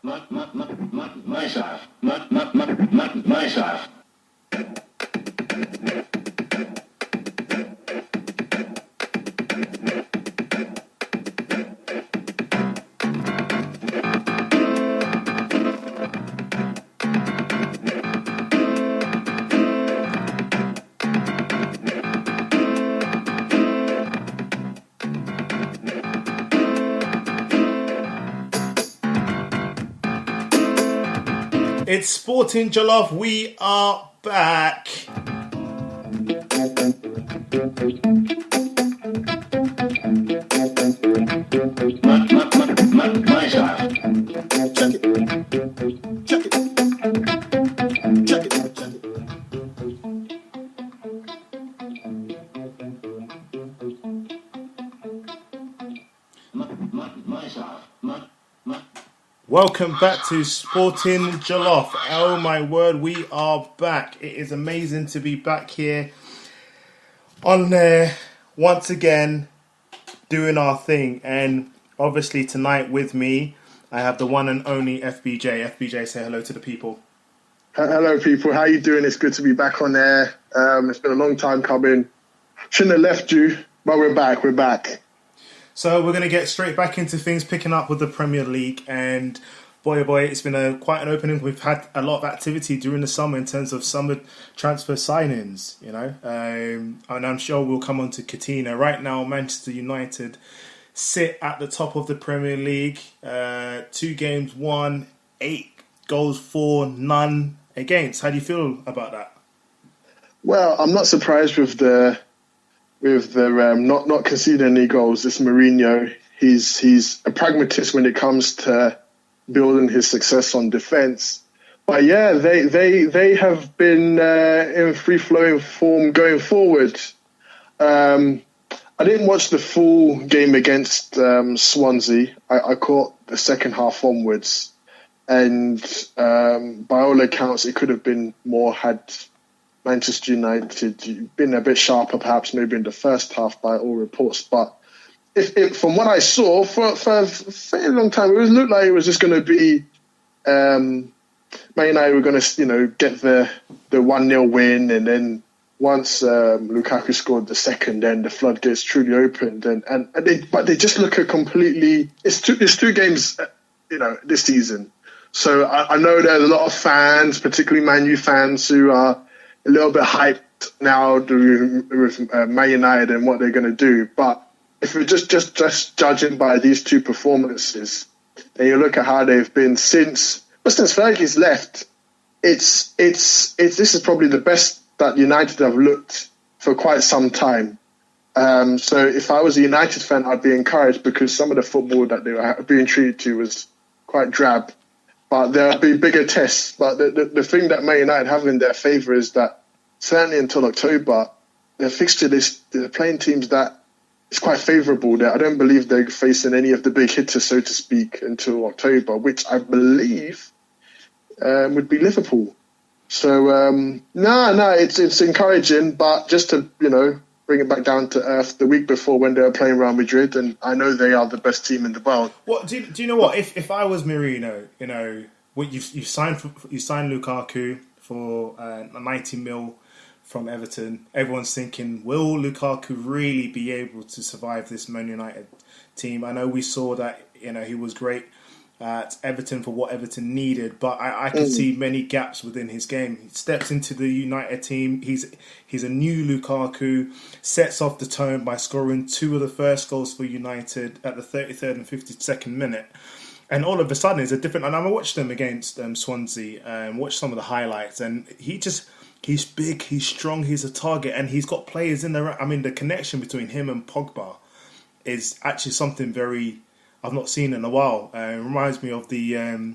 Myself. It's Sporting Jollof. We are back. Welcome back to Sporting Jollof. Oh my word, we are back. It is amazing to be back here on there once again doing our thing. And obviously tonight with me, I have the one and only FBJ. FBJ, say hello to the people. Hello people, how you doing? It's good to be back on there. It's been a long time coming. Shouldn't have left you, but we're back. So we're going to get straight back into things, picking up with the Premier League. And boy, oh boy, it's been quite an opening. We've had a lot of activity during the summer in terms of summer transfer signings, you know. And I'm sure we'll come on to Coutinho. Right now, Manchester United sit at the top of the Premier League. 2 games won, 8 goals for, none against. How do you feel about that? Well, I'm not surprised with the not conceding any goals. This Mourinho, he's a pragmatist when it comes to building his success on defence. But yeah, they have been in free flowing form going forward. I didn't watch the full game against Swansea. I caught the second half onwards, and by all accounts, it could have been more had Manchester United been a bit sharper, perhaps maybe in the first half by all reports. But if from what I saw, for a fairly long time, it looked like it was just going to be Man United were going to, get the 1-0 win, and then once Lukaku scored the second, then the floodgates truly opened, but they just look a completely. It's two games, this season. So I know there's a lot of fans, particularly Man U fans, who are a little bit hyped now with Man United and what they're going to do. But if we're just judging by these two performances, and you look at how they've been since Fergie's left, this is probably the best that United have looked for quite some time. So if I was a United fan, I'd be encouraged, because some of the football that they were being treated to was quite drab. But there'll be bigger tests. But the thing that Man United have in their favour is that certainly until October, their fixture list, they're playing teams that is quite favourable there. I don't believe they're facing any of the big hitters, so to speak, until October, which I believe would be Liverpool. So, it's encouraging. But just to, bring it back down to earth, the week before when they were playing Real Madrid, and I know they are the best team in the world. What do you know? What if I was Mourinho? You signed Lukaku for 90 mil from Everton. Everyone's thinking, will Lukaku really be able to survive this Man United team? I know we saw that he was great at Everton for what Everton needed, but I can see many gaps within his game. He steps into the United team. He's a new Lukaku, sets off the tone by scoring 2 of the first goals for United at the 33rd and 52nd minute. And all of a sudden, it's a different. And I watched them against Swansea and watched some of the highlights. And he's big, he's strong, he's a target, and he's got players in there. I mean, the connection between him and Pogba is actually something very I've not seen in a while. It reminds me of the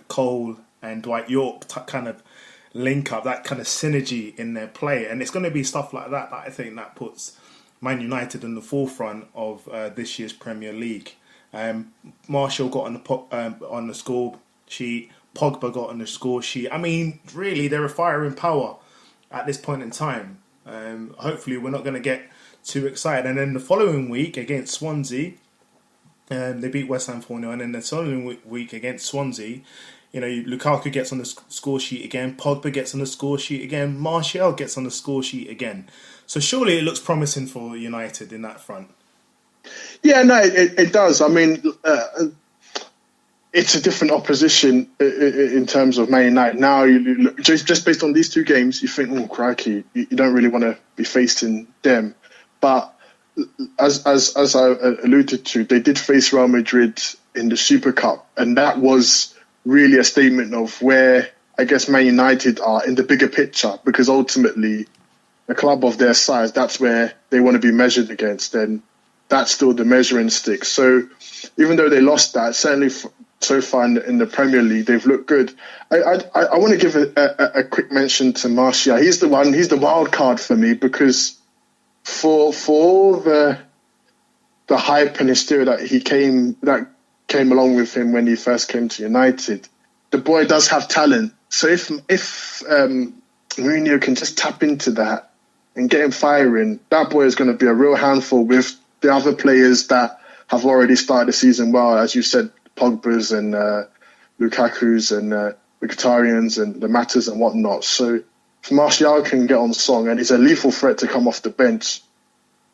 Cole and Dwight York kind of link up, that kind of synergy in their play. And it's going to be stuff like that I think that puts Man United in the forefront of this year's Premier League. Martial got on the score sheet. Pogba got on the score sheet. I mean, really, they're a firing power at this point in time. Hopefully, we're not going to get too excited. And then the following week against Swansea, They beat West Ham 4-0, and then the following week against Swansea, Lukaku gets on the score sheet again, Pogba gets on the score sheet again, Martial gets on the score sheet again. So surely it looks promising for United in that front. Yeah, no, it does. I mean, it's a different opposition in terms of Man United. Now, you look, just based on these two games, you think, oh, crikey, you don't really want to be facing them. But as I alluded to, they did face Real Madrid in the Super Cup, and that was really a statement of where, I guess, Man United are in the bigger picture, because ultimately, a club of their size, that's where they want to be measured against, and that's still the measuring stick. So even though they lost that, certainly so far in the Premier League, they've looked good. I want to give a quick mention to Martial. He's the wild card for me, because for all the hype and hysteria that came along with him when he first came to United, the boy does have talent. So if Mourinho can just tap into that and get him firing, that boy is going to be a real handful with the other players that have already started the season well, as you said, Pogba's and Lukaku's and Mkhitaryan's and the Matters and whatnot. So if Martial can get on song, and he's a lethal threat to come off the bench,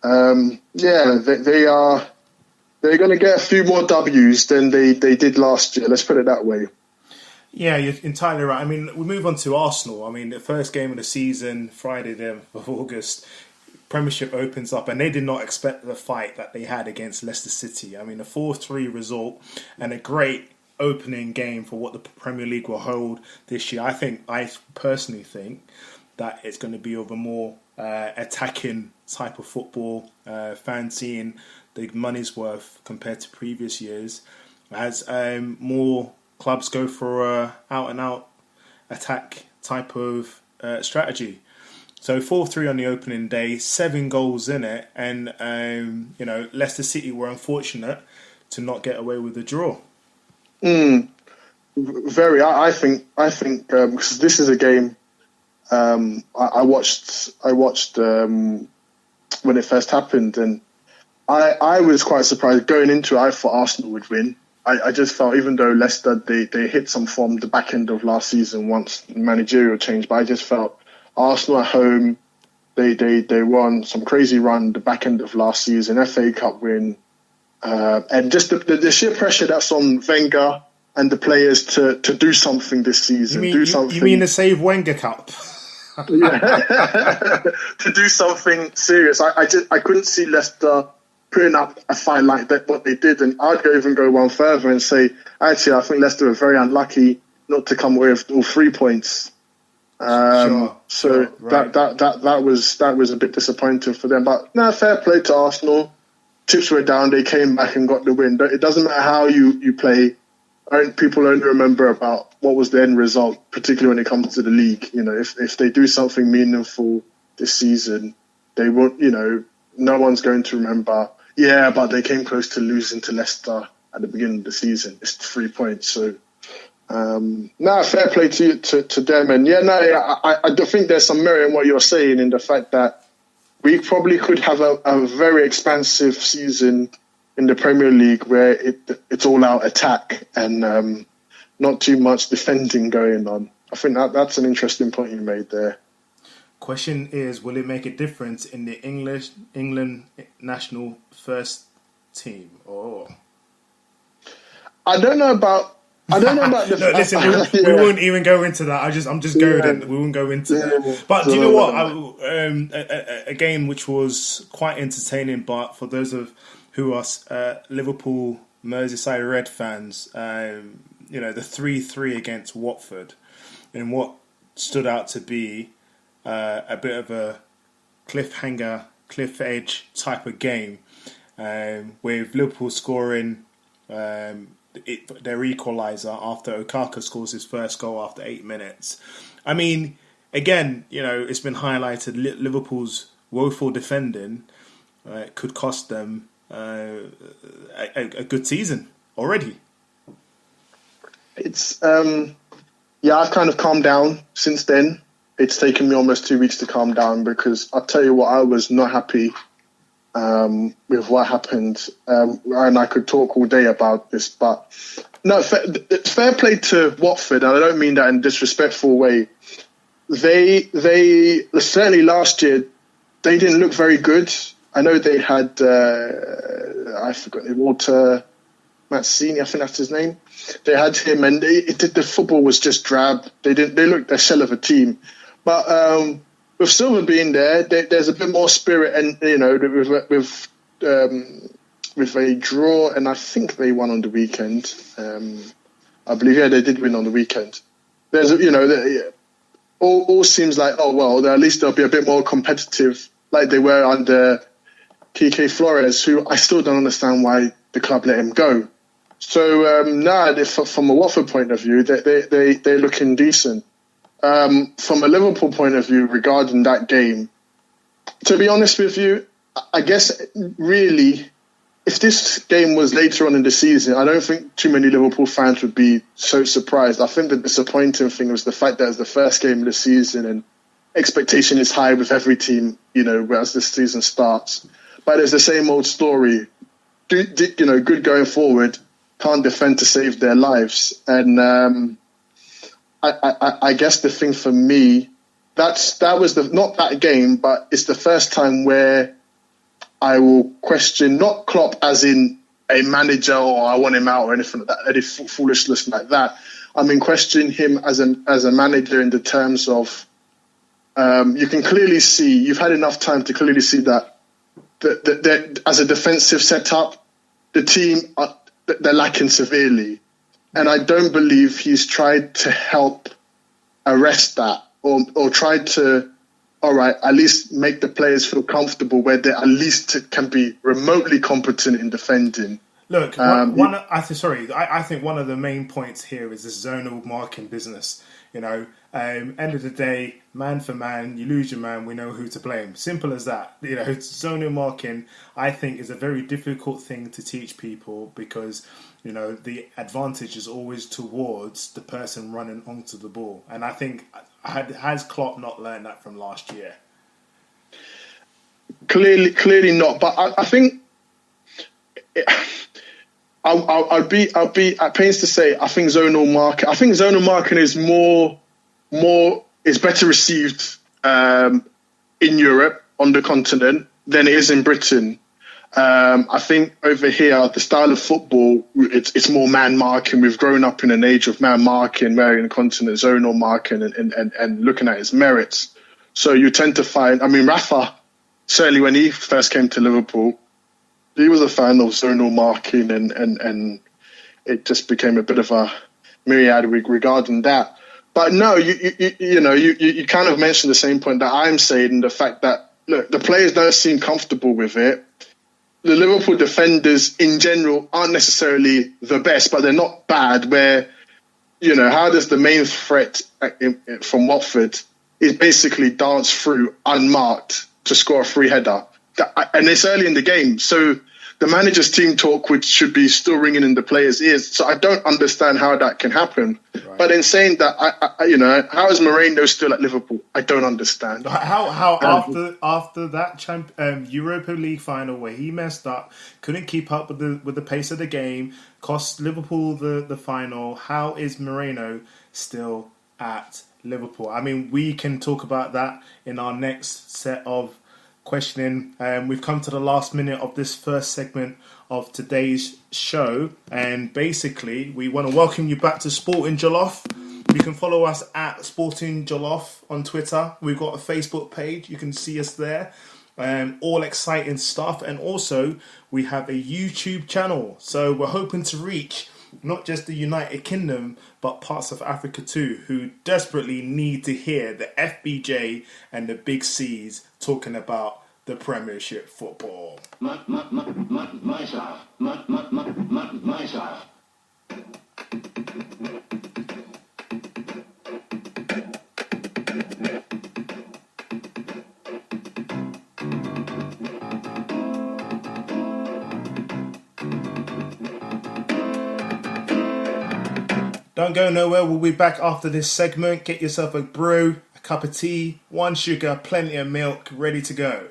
they're going to get a few more W's than they did last year. Let's put it that way. Yeah, you're entirely right. I mean, we move on to Arsenal. I mean, the first game of the season, Friday of August, Premiership opens up, and they did not expect the fight that they had against Leicester City. I mean, a 4-3 result and a great opening game for what the Premier League will hold this year. I personally think that it's going to be of a more attacking type of football, fancying the money's worth compared to previous years, as more clubs go for a out-and-out attack type of strategy. So 4-3 on the opening day, 7 goals in it, and Leicester City were unfortunate to not get away with the draw. Very. I think because this is a game I watched when it first happened, and I was quite surprised going into it. I thought Arsenal would win. I just felt, even though Leicester they hit some form the back end of last season once managerial change, but I just felt Arsenal at home, they won some crazy run the back end of last season, FA Cup win, and just the sheer pressure that's on Wenger and the players to do something this season. You mean the Save Wenger Cup? Yeah. To do something serious. I couldn't see Leicester putting up a fight like that, what they did, and I'd even go one further and say, actually, I think Leicester were very unlucky not to come away with all 3 points. Right. That was a bit disappointing for them. But no, fair play to Arsenal. Chips were down, they came back and got the win. It doesn't matter how you play. People only remember about what was the end result, particularly when it comes to the league. If they do something meaningful this season, they won't. No one's going to remember. Yeah, but they came close to losing to Leicester at the beginning of the season. It's 3 points. So, fair play to them. And I do think there's some merit in what you're saying, in the fact that we probably could have a very expansive season in the Premier League where it's all out attack and not too much defending going on. I think that's an interesting point you made there. Question is, will it make a difference in the England national first team? I don't know about the. No, listen, we won't even go into that. I'm just going. We won't go into that. But do you know what? A game which was quite entertaining, but for those who are Liverpool Merseyside Red fans, the 3-3 against Watford, and what stood out to be a bit of a cliffhanger, cliff edge type of game, with Liverpool scoring their equaliser after Okaka scores his first goal after 8 minutes. I mean, again, it's been highlighted, Liverpool's woeful defending could cost them a good season already. It's I've kind of calmed down since then. It's taken me almost 2 weeks to calm down, because I'll tell you what, I was not happy with what happened. And I could talk all day about this, but no, fair play to Watford, and I don't mean that in a disrespectful way. They certainly last year they didn't look very good. I know they had I forgot Walter Mazzini, I think that's his name. They had him, and the football was just drab. They looked a shell of a team, but with Silva being there, there's a bit more spirit, and with a draw, and I think they won on the weekend. I believe they did win on the weekend. There's all seems like, oh well, at least they'll be a bit more competitive, like they were under Kike Flores, who I still don't understand why the club let him go. So from a Watford point of view, they're looking decent. From a Liverpool point of view regarding that game, to be honest with you, I guess really, if this game was later on in the season, I don't think too many Liverpool fans would be so surprised. I think the disappointing thing was the fact that it's the first game of the season and expectation is high with every team, as the season starts. But it's the same old story. Good going forward, can't defend to save their lives. And I guess the thing for me, that was not that game, but it's the first time where I will question not Klopp as in a manager or I want him out or anything like that, any foolishness like that. I mean, question him as a manager in the terms of you can clearly see, you've had enough time to clearly see that as a defensive setup, the team they're lacking severely, and I don't believe he's tried to help arrest that or tried to. All right, at least make the players feel comfortable where they at least can be remotely competent in defending. Look, I think one of the main points here is this zonal marking business. End of the day, man for man, you lose your man, we know who to blame. Simple as that. Zonal marking, I think, is a very difficult thing to teach people because, the advantage is always towards the person running onto the ball. And I think, has Klopp not learned that from last year? Clearly not. But I think I'll be at pains to say I think zonal marking is is better received in Europe on the continent than it is in Britain. I think over here the style of football it's more man marking. We've grown up in an age of man marking, where in the continent zonal marking and looking at its merits. So you tend to find, Rafa, certainly when he first came to Liverpool, he was a fan of zonal marking and it just became a bit of a myriad regarding that. But no, you kind of mentioned the same point that I'm saying, the fact that, look, the players don't seem comfortable with it. The Liverpool defenders in general aren't necessarily the best, but they're not bad. Where, how does the main threat from Watford is basically dance through unmarked to score a free header? And it's early in the game. So the manager's team talk, which should be still ringing in the players' ears. So I don't understand how that can happen. Right. But in saying that, how is Moreno still at Liverpool? I don't understand. How after that Europa League final where he messed up, couldn't keep up with the pace of the game, cost Liverpool the final. How is Moreno still at Liverpool? I mean, we can talk about that in our next set of questioning. We've come to the last minute of this first segment of today's show, and basically we want to welcome you back to Sporting Jollof. You can follow us at Sporting Jollof on Twitter. We've got a Facebook page, you can see us there. All exciting stuff, and also we have a YouTube channel, so we're hoping to reach not just the United Kingdom but parts of Africa too, who desperately need to hear the FBJ and the Big C's talking about the Premiership football. Myself. Don't go nowhere. We'll be back after this segment. Get yourself a brew, a cup of tea, one sugar, plenty of milk, ready to go.